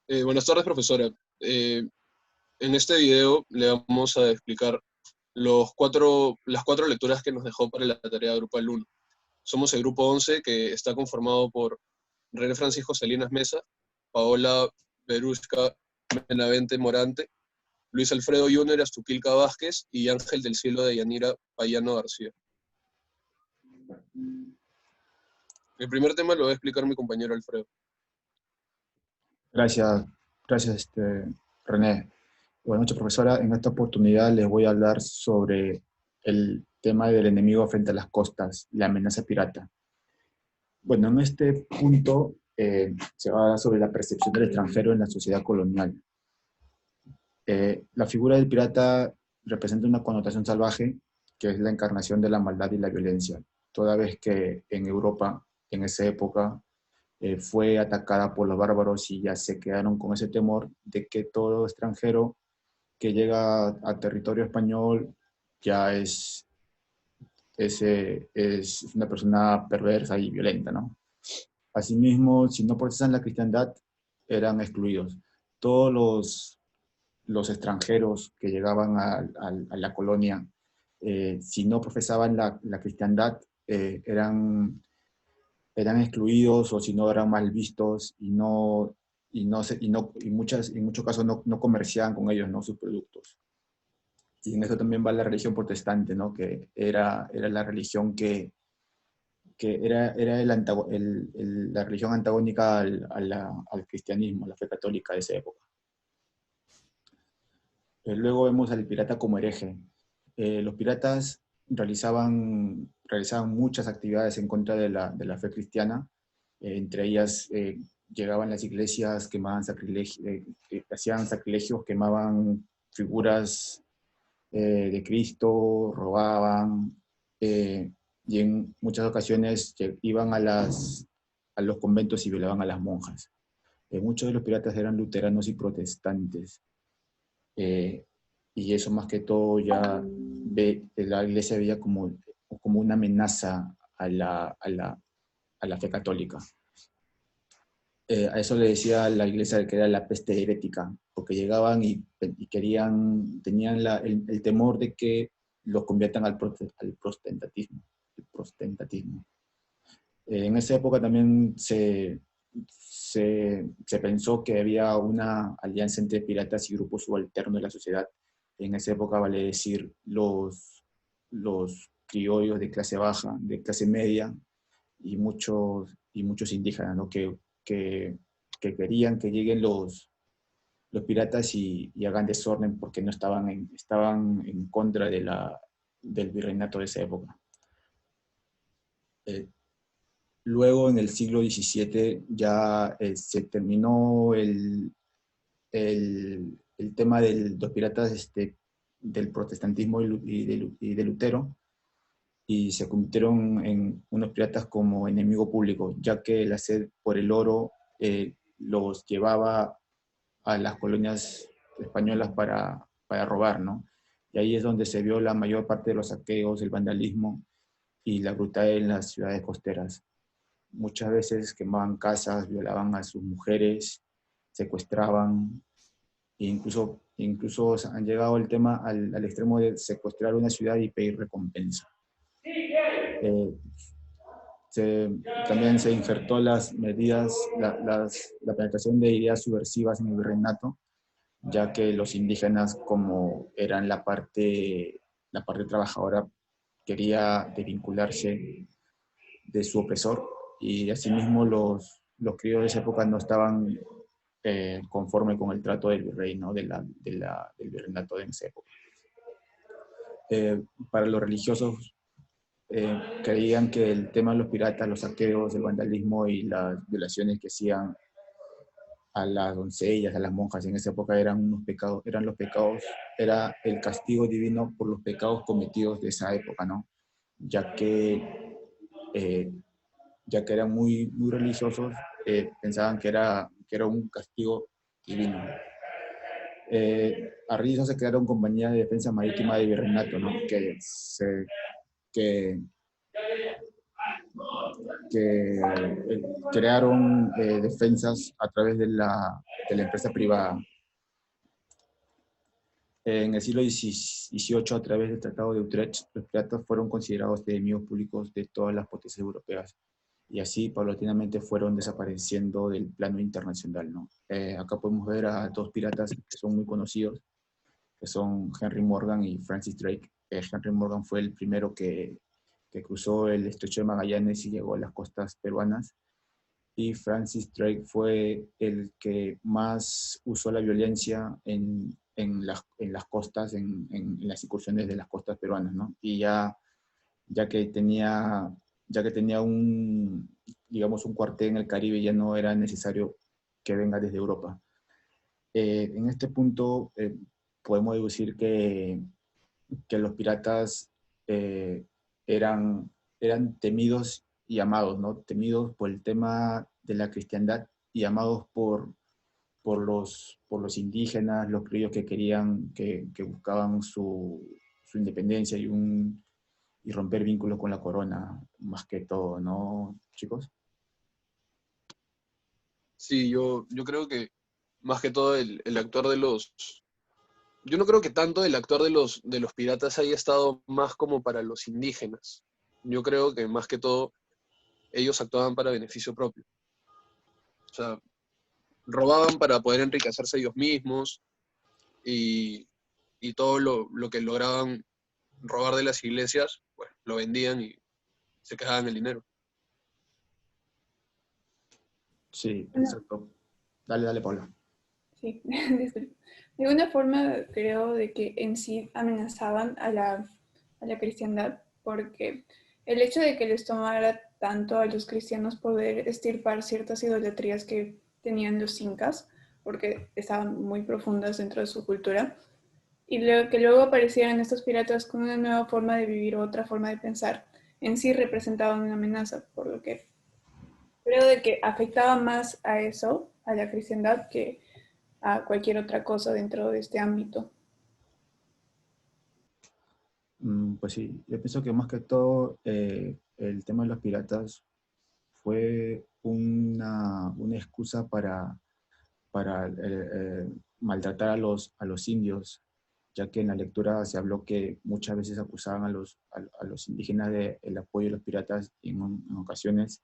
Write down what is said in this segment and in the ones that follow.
Buenas tardes, profesora. En este video le vamos a explicar las cuatro lecturas que nos dejó para la tarea grupal 1. Somos el grupo 11, que está conformado por René Francisco Salinas Mesa, Paola Berusca Benavente Morante, Luis Alfredo Junior Astuquilca Vázquez y Ángel del Cielo de Yanira Payano García. El primer tema lo va a explicar mi compañero Alfredo. Gracias, René. Buenas noches, profesora. En esta oportunidad les voy a hablar sobre el tema del enemigo frente a las costas, la amenaza pirata. Bueno, en este punto se va a hablar sobre la percepción del extranjero en la sociedad colonial. La figura del pirata representa una connotación salvaje, que es la encarnación de la maldad y la violencia, toda vez que en Europa, en esa época, fue atacada por los bárbaros y ya se quedaron con ese temor de que todo extranjero que llega a territorio español ya es una persona perversa y violenta, ¿no? Asimismo, si no profesan la cristiandad, eran excluidos. Todos los extranjeros que llegaban a la colonia, si no profesaban la cristiandad, eran excluidos o si no eran mal vistos y en muchos casos no comerciaban con ellos, ¿no? Sus productos. Y en eso también va la religión protestante, ¿no? Que era la religión era la religión antagónica al cristianismo, a la fe católica de esa época. Luego vemos al pirata como hereje. Los piratas realizaban muchas actividades en contra de la fe cristiana. Entre ellas llegaban las iglesias, hacían sacrilegios, quemaban figuras de Cristo, robaban, y en muchas ocasiones iban a los conventos y violaban a las monjas. Muchos de los piratas eran luteranos y protestantes. Y eso más que todo la iglesia veía como una amenaza a la fe católica. A eso le decía la iglesia que era la peste herética, porque llegaban y tenían el temor de que los conviertan al protestantismo. En esa época también se pensó que había una alianza entre piratas y grupos subalternos de la sociedad. En esa época, vale decir, los criollos de clase baja, de clase media, y muchos indígenas, ¿no? que querían que lleguen los piratas y hagan desorden porque no estaban en contra del virreinato de esa época. Luego, en el siglo XVII, ya se terminó el tema de los piratas del protestantismo y de Lutero, y se convirtieron en unos piratas como enemigo público, ya que la sed por el oro los llevaba a las colonias españolas para robar, ¿no? Y ahí es donde se vio la mayor parte de los saqueos, el vandalismo y la brutalidad en las ciudades costeras. Muchas veces quemaban casas, violaban a sus mujeres, secuestraban, e incluso han llegado el tema al extremo de secuestrar una ciudad y pedir recompensa. También se injertó las medidas, la penetración de ideas subversivas en el virreinato, ya que los indígenas, como eran la parte trabajadora, quería desvincularse de su opresor, y asimismo los criollos de esa época no estaban conforme con el trato del virrey, ¿no? del virreinato de esa época. Para los religiosos, creían que el tema de los piratas, los saqueos, el vandalismo y las violaciones que hacían a las doncellas, a las monjas en esa época era el castigo divino por los pecados cometidos de esa época, ¿no? Ya que eran muy, muy religiosos, pensaban que era un castigo divino. A raíz de eso se crearon compañías de defensa marítima de virreinato, ¿no? que crearon defensas a través de de la empresa privada. En el siglo XVIII, a través del Tratado de Utrecht, los piratas fueron considerados enemigos públicos de todas las potencias europeas, y así paulatinamente fueron desapareciendo del plano internacional, ¿no? Acá podemos ver a dos piratas que son muy conocidos, que son Henry Morgan y Francis Drake. Henry Morgan fue el primero que cruzó el estrecho de Magallanes y llegó a las costas peruanas, y Francis Drake fue el que más usó la violencia en las costas, en las incursiones de las costas peruanas, ¿no? Y ya que tenía digamos, un cuartel en el Caribe, ya no era necesario que venga desde Europa. En este punto podemos deducir que los piratas eran temidos y amados, ¿no? Temidos por el tema de la cristiandad y amados por los indígenas, los criollos que querían, que buscaban su independencia y romper vínculos con la corona, más que todo, ¿no, chicos? Sí, yo creo que más que todo el actuar de los... Yo no creo que tanto el actuar de los piratas haya estado más como para los indígenas. Yo creo que más que todo ellos actuaban para beneficio propio. O sea, robaban para poder enriquecerse ellos mismos y, y todo lo que lograban robar de las iglesias, pues lo vendían y se quedaban el dinero. Sí, Bueno, exacto. Dale, Paula. sí, disculpe. De alguna forma creo de que en sí amenazaban a la cristiandad, porque el hecho de que les tomara tanto a los cristianos poder extirpar ciertas idolatrías que tenían los incas, porque estaban muy profundas dentro de su cultura, y luego, que luego aparecieran estos piratas con una nueva forma de vivir o otra forma de pensar, en sí representaban una amenaza, por lo que creo de que afectaba más a eso, a la cristiandad, que a cualquier otra cosa dentro de este ámbito. Pues sí, yo pienso que más que todo el tema de los piratas fue una excusa para maltratar a los indios, ya que en la lectura se habló que muchas veces acusaban a los indígenas del apoyo de los piratas en ocasiones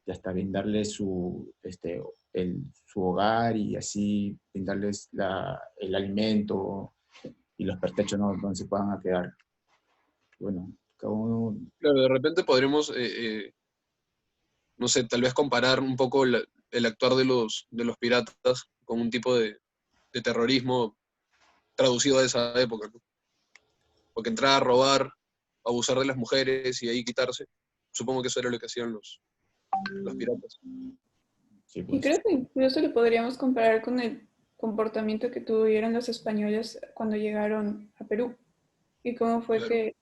de hasta brindarles su hogar y así brindarles el alimento y los pertrechos, ¿no? Donde se puedan a quedar. Bueno, cada uno... Claro, de repente podremos, no sé, tal vez comparar un poco el actuar de los piratas con un tipo de terrorismo traducido a esa época, ¿no? Porque entrar a robar, abusar de las mujeres y ahí quitarse, supongo que eso era lo que hacían los piratas. Sí, Y pues. creo que incluso lo podríamos comparar con el comportamiento que tuvieron los españoles cuando llegaron a Perú y cómo fue Claro. que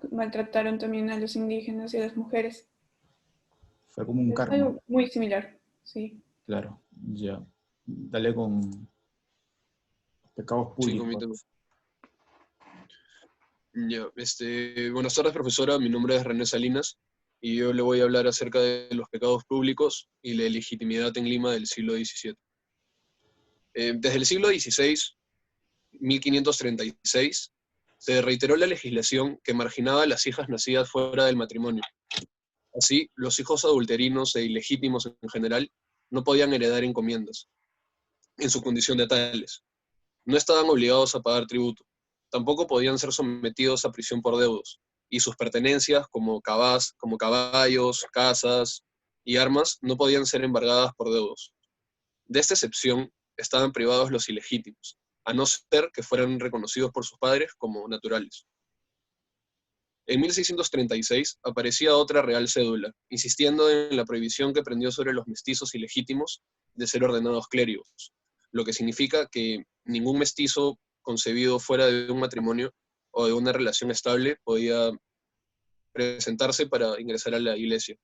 maltrataron también a los indígenas y a las mujeres. Fue como un Es karma, algo muy similar, sí. claro. Ya. Dale con pecados Sí, con mi tema. públicos. Ya, buenas tardes, profesora. Mi nombre es René Salinas y yo le voy a hablar acerca de los pecados públicos y la legitimidad en Lima del siglo XVII. Desde el siglo XVI, 1536, se reiteró la legislación que marginaba a las hijas nacidas fuera del matrimonio. Así, los hijos adulterinos e ilegítimos en general no podían heredar encomiendas, en su condición de tales. No estaban obligados a pagar tributo. Tampoco podían ser sometidos a prisión por deudos, y sus pertenencias, como caballos, casas y armas, no podían ser embargadas por deudos. De esta excepción estaban privados los ilegítimos, a no ser que fueran reconocidos por sus padres como naturales. En 1636 aparecía otra real cédula, insistiendo en la prohibición que prendió sobre los mestizos ilegítimos de ser ordenados clérigos, lo que significa que ningún mestizo concebido fuera de un matrimonio o de una relación estable podía presentarse para ingresar a la iglesia.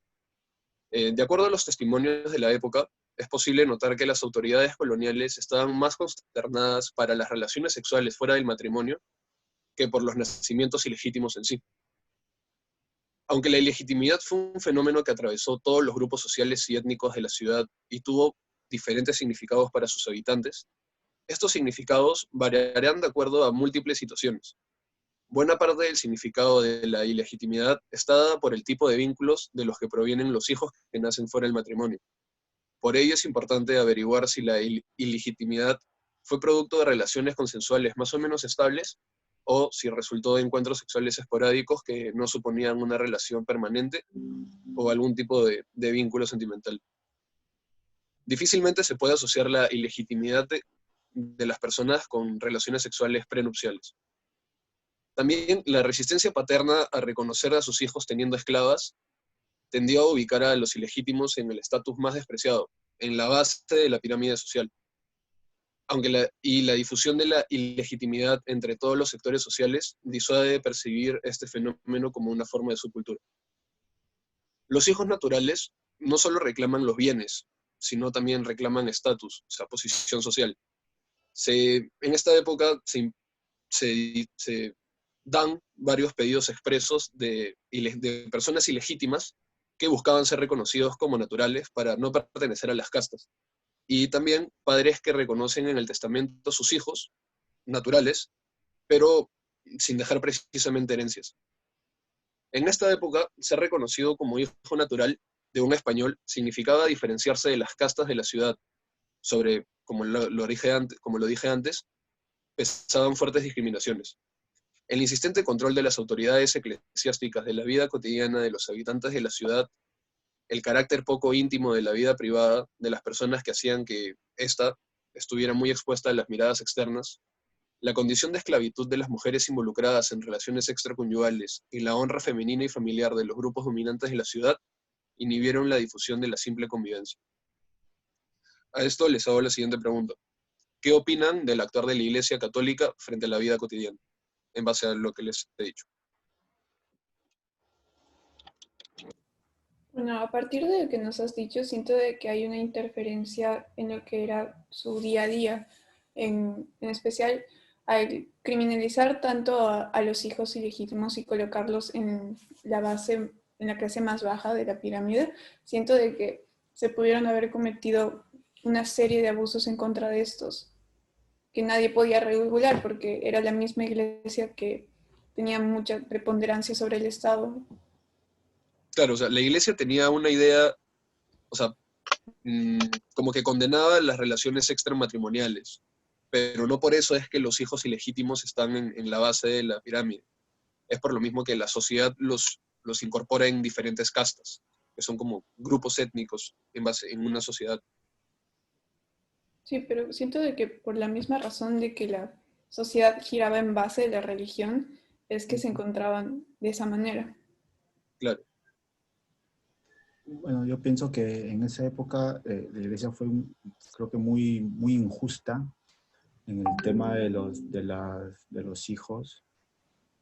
De acuerdo a los testimonios de la época, es posible notar que las autoridades coloniales estaban más consternadas para las relaciones sexuales fuera del matrimonio que por los nacimientos ilegítimos en sí. Aunque la ilegitimidad fue un fenómeno que atravesó todos los grupos sociales y étnicos de la ciudad y tuvo diferentes significados para sus habitantes, estos significados variarán de acuerdo a múltiples situaciones. Buena parte del significado de la ilegitimidad está dada por el tipo de vínculos de los que provienen los hijos que nacen fuera del matrimonio. Por ello es importante averiguar si la ilegitimidad fue producto de relaciones consensuales más o menos estables o si resultó de encuentros sexuales esporádicos que no suponían una relación permanente o algún tipo de vínculo sentimental. Difícilmente se puede asociar la ilegitimidad de las personas con relaciones sexuales prenupciales. También la resistencia paterna a reconocer a sus hijos teniendo esclavas tendió a ubicar a los ilegítimos en el estatus más despreciado, en la base de la pirámide social. La difusión de la ilegitimidad entre todos los sectores sociales disuade de percibir este fenómeno como una forma de subcultura. Los hijos naturales no solo reclaman los bienes, sino también reclaman estatus, o sea, posición social. En esta época se dan varios pedidos expresos de personas ilegítimas que buscaban ser reconocidos como naturales para no pertenecer a las castas. Y también padres que reconocen en el testamento a sus hijos naturales, pero sin dejar precisamente herencias. En esta época, ser reconocido como hijo natural de un español significaba diferenciarse de las castas de la ciudad. Como lo dije antes, pesaban fuertes discriminaciones. El insistente control de las autoridades eclesiásticas de la vida cotidiana de los habitantes de la ciudad, el carácter poco íntimo de la vida privada de las personas que hacían que ésta estuviera muy expuesta a las miradas externas, la condición de esclavitud de las mujeres involucradas en relaciones extraconyugales y la honra femenina y familiar de los grupos dominantes de la ciudad inhibieron la difusión de la simple convivencia. A esto les hago la siguiente pregunta. ¿Qué opinan del actuar de la Iglesia Católica frente a la vida cotidiana, en base a lo que les he dicho? Bueno, a partir de lo que nos has dicho, siento de que hay una interferencia en lo que era su día a día, en especial al criminalizar tanto a los hijos ilegítimos y colocarlos en la base, en la clase más baja de la pirámide. Siento de que se pudieron haber cometido una serie de abusos en contra de estos, que nadie podía regular porque era la misma iglesia que tenía mucha preponderancia sobre el Estado. Claro, o sea, la Iglesia tenía una idea, o sea, como que condenaba las relaciones extramatrimoniales, pero no por eso es que los hijos ilegítimos están en la base de la pirámide. Es por lo mismo que la sociedad los incorpora en diferentes castas, que son como grupos étnicos en una sociedad. Sí, pero siento de que por la misma razón de que la sociedad giraba en base de la religión, es que se encontraban de esa manera. Claro. Bueno, yo pienso que en esa época la iglesia fue, creo que muy injusta en el tema de los hijos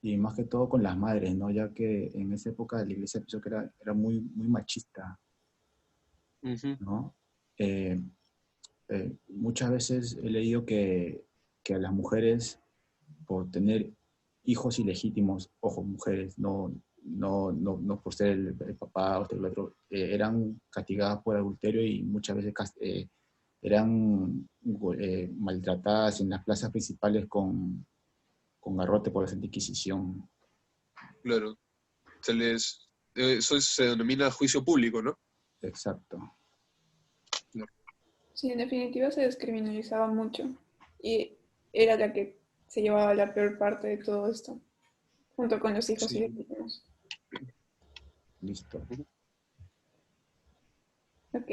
y más que todo con las madres, ¿no? Ya que en esa época la iglesia pensó que era muy machista, Uh-huh. ¿no? Eh, Muchas veces he leído que a las mujeres, por tener hijos ilegítimos, ojo, mujeres, no por ser el papá o el otro, eran castigadas por adulterio y muchas veces eran maltratadas en las plazas principales con garrote por la Santa Inquisición. Claro. Eso se denomina juicio público, ¿no? Exacto. Claro. Sí, en definitiva se descriminalizaba mucho y era la que se llevaba la peor parte de todo esto, junto con los hijos Sí. ilegítimos. Listo. Uh-huh. Ok.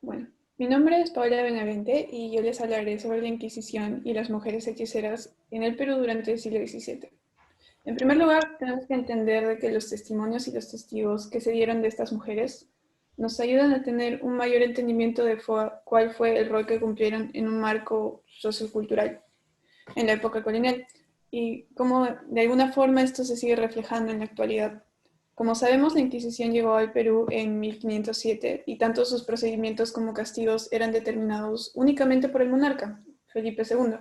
Bueno, mi nombre es Paula Benavente y yo les hablaré sobre la Inquisición y las mujeres hechiceras en el Perú durante el siglo XVII. En primer lugar, tenemos que entender de que los testimonios y los testigos que se dieron de estas mujeres nos ayudan a tener un mayor entendimiento de cuál fue el rol que cumplieron en un marco sociocultural en la época colonial y cómo de alguna forma esto se sigue reflejando en la actualidad. Como sabemos, la Inquisición llegó al Perú en 1507 y tanto sus procedimientos como castigos eran determinados únicamente por el monarca, Felipe II.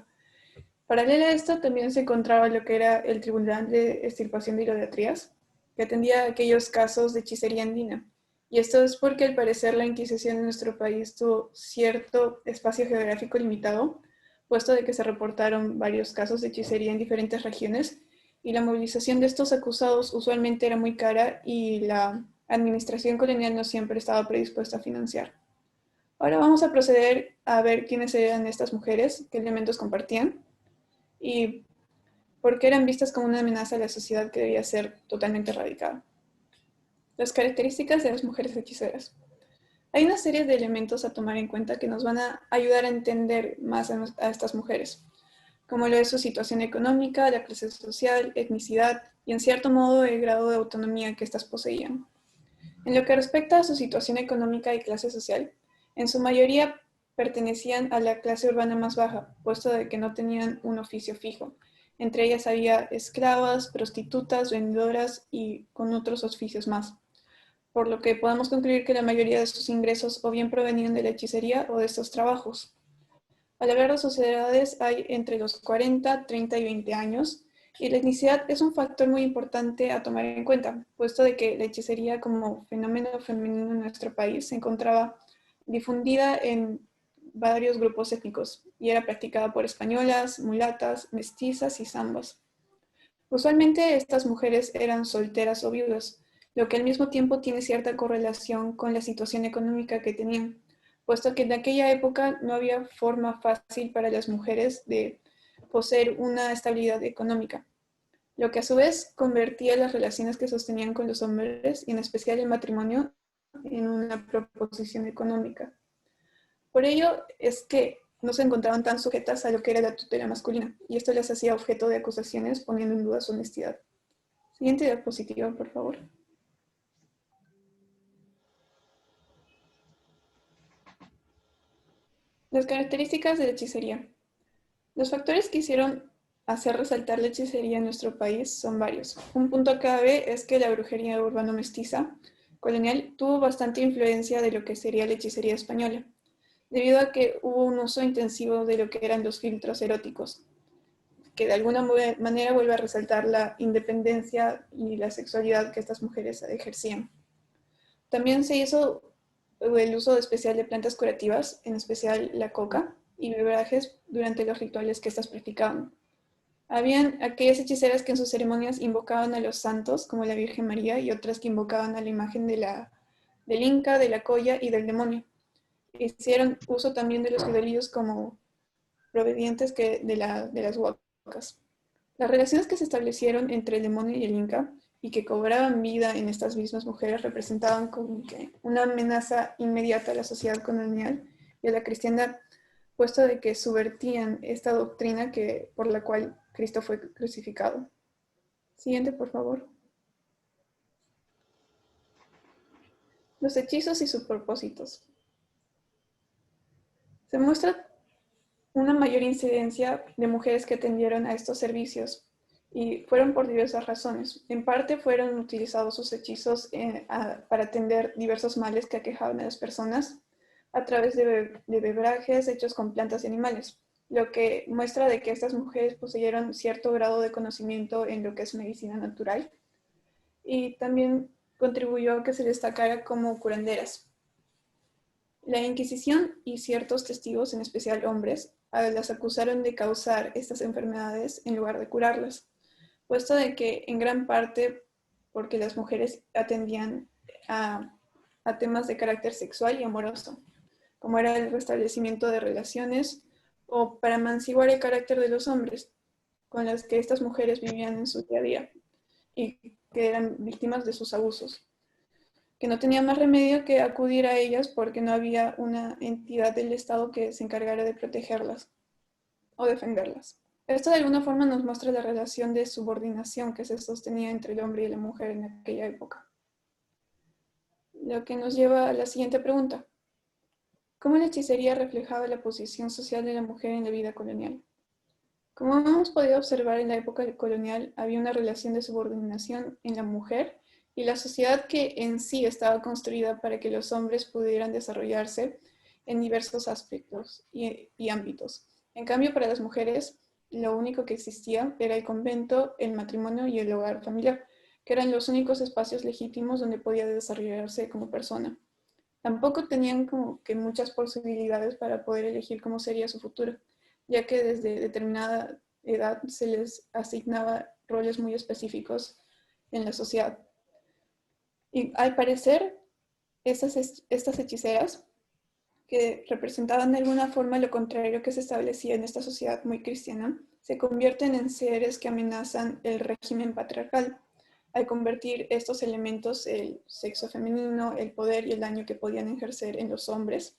Paralela a esto también se encontraba lo que era el Tribunal de Extirpación de Idolatrías, que atendía aquellos casos de hechicería andina, Y esto es porque al parecer la Inquisición en nuestro país tuvo cierto espacio geográfico limitado, puesto de que se reportaron varios casos de hechicería en diferentes regiones y la movilización de estos acusados usualmente era muy cara y la administración colonial no siempre estaba predispuesta a financiar. Ahora vamos a proceder a ver quiénes eran estas mujeres, qué elementos compartían y por qué eran vistas como una amenaza a la sociedad que debía ser totalmente erradicada. Las características de las mujeres hechiceras. Hay una serie de elementos a tomar en cuenta que nos van a ayudar a entender más a estas mujeres, como lo es su situación económica, la clase social, etnicidad y en cierto modo el grado de autonomía que éstas poseían. En lo que respecta a su situación económica y clase social, en su mayoría pertenecían a la clase urbana más baja, puesto de que no tenían un oficio fijo. Entre ellas había esclavas, prostitutas, vendedoras y con otros oficios más, por lo que podemos concluir que la mayoría de sus ingresos o bien provenían de la hechicería o de estos trabajos. Al hablar de sociedades hay entre los 40, 30 y 20 años, y la etnicidad es un factor muy importante a tomar en cuenta, puesto de que la hechicería como fenómeno femenino en nuestro país se encontraba difundida en varios grupos étnicos y era practicada por españolas, mulatas, mestizas y zambas. Usualmente estas mujeres eran solteras o viudas, lo que al mismo tiempo tiene cierta correlación con la situación económica que tenían, puesto que en aquella época no había forma fácil para las mujeres de poseer una estabilidad económica, lo que a su vez convertía las relaciones que sostenían con los hombres, y en especial el matrimonio, en una proposición económica. Por ello es que no se encontraban tan sujetas a lo que era la tutela masculina, y esto les hacía objeto de acusaciones poniendo en duda su honestidad. Siguiente diapositiva, por favor. Las características de la hechicería. Los factores que hicieron hacer resaltar la hechicería en nuestro país son varios. Un punto clave es que la brujería urbano-mestiza colonial tuvo bastante influencia de lo que sería la hechicería española, debido a que hubo un uso intensivo de lo que eran los filtros eróticos, que de alguna manera vuelve a resaltar la independencia y la sexualidad que estas mujeres ejercían. También se hizo el uso especial de plantas curativas, en especial la coca, y bebrajes durante los rituales que éstas practicaban. Habían aquellas hechiceras que en sus ceremonias invocaban a los santos, como la Virgen María, y otras que invocaban a la imagen del Inca, de la Colla y del demonio. Hicieron uso también de los idolios como provenientes de las huacas. Las relaciones que se establecieron entre el demonio y el Inca y que cobraban vida en estas mismas mujeres representaban como que una amenaza inmediata a la sociedad colonial y a la cristiandad, puesto de que subvertían esta doctrina por la cual Cristo fue crucificado. Siguiente, por favor. Los hechizos y sus propósitos. Se muestra una mayor incidencia de mujeres que atendieron a estos servicios y fueron por diversas razones. En parte fueron utilizados sus hechizos para atender diversos males que aquejaban a las personas a través de bebrajes hechos con plantas y animales, lo que muestra de que estas mujeres poseyeron cierto grado de conocimiento en lo que es medicina natural y también contribuyó a que se destacara como curanderas. La Inquisición y ciertos testigos, en especial hombres, las acusaron de causar estas enfermedades en lugar de curarlas, puesto de que en gran parte porque las mujeres atendían a temas de carácter sexual y amoroso, como era el restablecimiento de relaciones o para amanciguar el carácter de los hombres con los que estas mujeres vivían en su día a día y que eran víctimas de sus abusos, que no tenían más remedio que acudir a ellas porque no había una entidad del Estado que se encargara de protegerlas o defenderlas. Esto de alguna forma nos muestra la relación de subordinación que se sostenía entre el hombre y la mujer en aquella época. Lo que nos lleva a la siguiente pregunta. ¿Cómo la hechicería reflejaba la posición social de la mujer en la vida colonial? Como hemos podido observar en la época colonial, había una relación de subordinación en la mujer y la sociedad que en sí estaba construida para que los hombres pudieran desarrollarse en diversos aspectos y ámbitos. En cambio, para las mujeres, lo único que existía era el convento, el matrimonio y el hogar familiar, que eran los únicos espacios legítimos donde podía desarrollarse como persona. Tampoco tenían como que muchas posibilidades para poder elegir cómo sería su futuro, ya que desde determinada edad se les asignaba roles muy específicos en la sociedad. Y al parecer, estas hechiceras, que representaban de alguna forma lo contrario que se establecía en esta sociedad muy cristiana, se convierten en seres que amenazan el régimen patriarcal, al convertir estos elementos, el sexo femenino, el poder y el daño que podían ejercer en los hombres,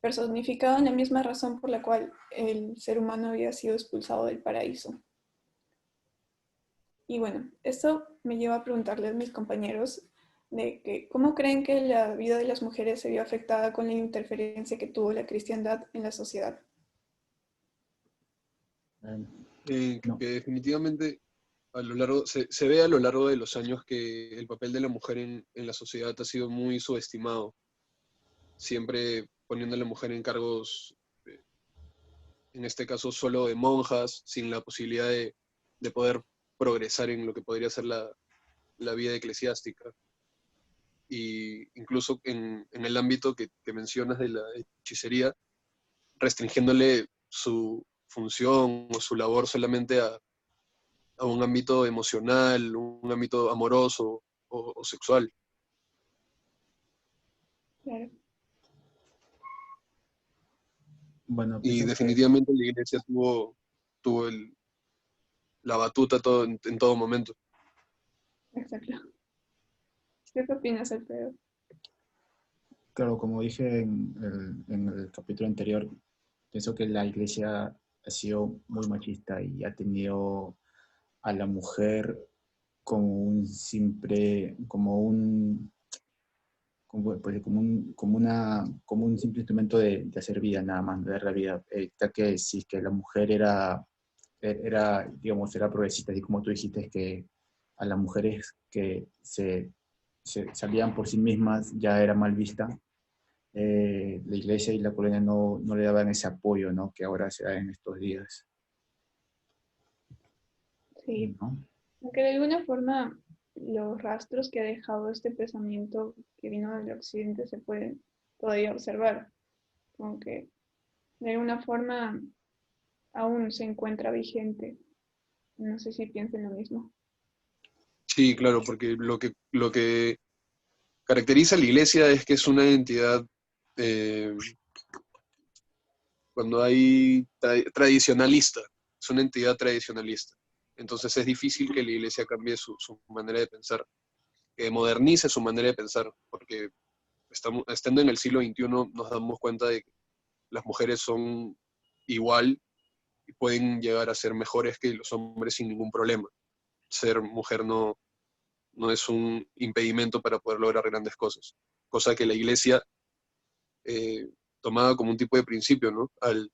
personificaban la misma razón por la cual el ser humano había sido expulsado del paraíso. Y bueno, esto me lleva a preguntarles a mis compañeros de que cómo creen que la vida de las mujeres se vio afectada con la interferencia que tuvo la cristiandad en la sociedad. No, Que definitivamente se ve a lo largo de los años que el papel de la mujer en la sociedad ha sido muy subestimado, siempre poniendo a la mujer en cargos, en este caso solo de monjas, sin la posibilidad de poder progresar en lo que podría ser la vida eclesiástica. Y incluso en el ámbito que mencionas de la hechicería, restringiéndole su función o su labor solamente a un ámbito emocional, un ámbito amoroso o sexual. Claro. bueno, Y pienso que, definitivamente la iglesia tuvo la batuta en todo momento. Exacto. ¿Qué opinas, Alfredo? claro, como dije en el capítulo anterior, pienso que la iglesia ha sido muy machista y ha tenido a la mujer como un simple, como un simple instrumento de hacer vida, nada más, de dar la vida. Ya que si es que la mujer digamos, era progresista, y como tú dijiste, que a las mujeres que se salían por sí mismas ya era mal vista. La iglesia y la colonia no le daban ese apoyo, ¿no?, que ahora se da en estos días, Sí, ¿no? aunque de alguna forma los rastros que ha dejado este pensamiento que vino del occidente se pueden todavía observar, como que de alguna forma aún se encuentra vigente. No sé si piensan lo mismo. Sí, claro, porque lo que caracteriza a la iglesia es que es una entidad, eh, cuando hay tradicionalista, es una entidad tradicionalista. Entonces es difícil que la iglesia cambie su manera de pensar, que modernice su manera de pensar, porque estando en el siglo XXI nos damos cuenta de que las mujeres son igual y pueden llegar a ser mejores que los hombres sin ningún problema. Ser mujer no es un impedimento para poder lograr grandes cosas, cosa que la iglesia eh, tomaba como un tipo de principio, ¿no? Al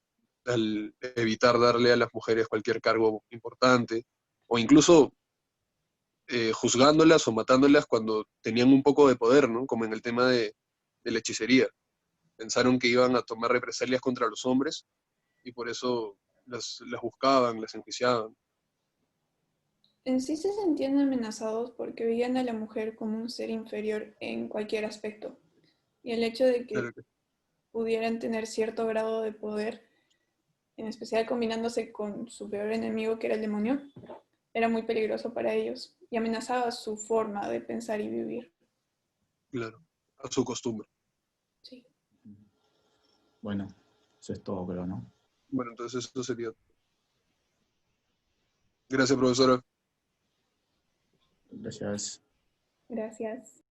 evitar darle a las mujeres cualquier cargo importante, o incluso juzgándolas o matándolas cuando tenían un poco de poder, ¿no? Como en el tema de la hechicería. Pensaron que iban a tomar represalias contra los hombres y por eso las buscaban, las enjuiciaban. En sí se sentían amenazados porque veían a la mujer como un ser inferior en cualquier aspecto. Y el hecho de que Claro que pudieran tener cierto grado de poder, en especial combinándose con su peor enemigo que era el demonio, era muy peligroso para ellos y amenazaba su forma de pensar y vivir. claro, a su costumbre. Sí. Bueno, eso es todo, creo, ¿no? Bueno, entonces eso sería. Gracias, profesora. Gracias. Gracias.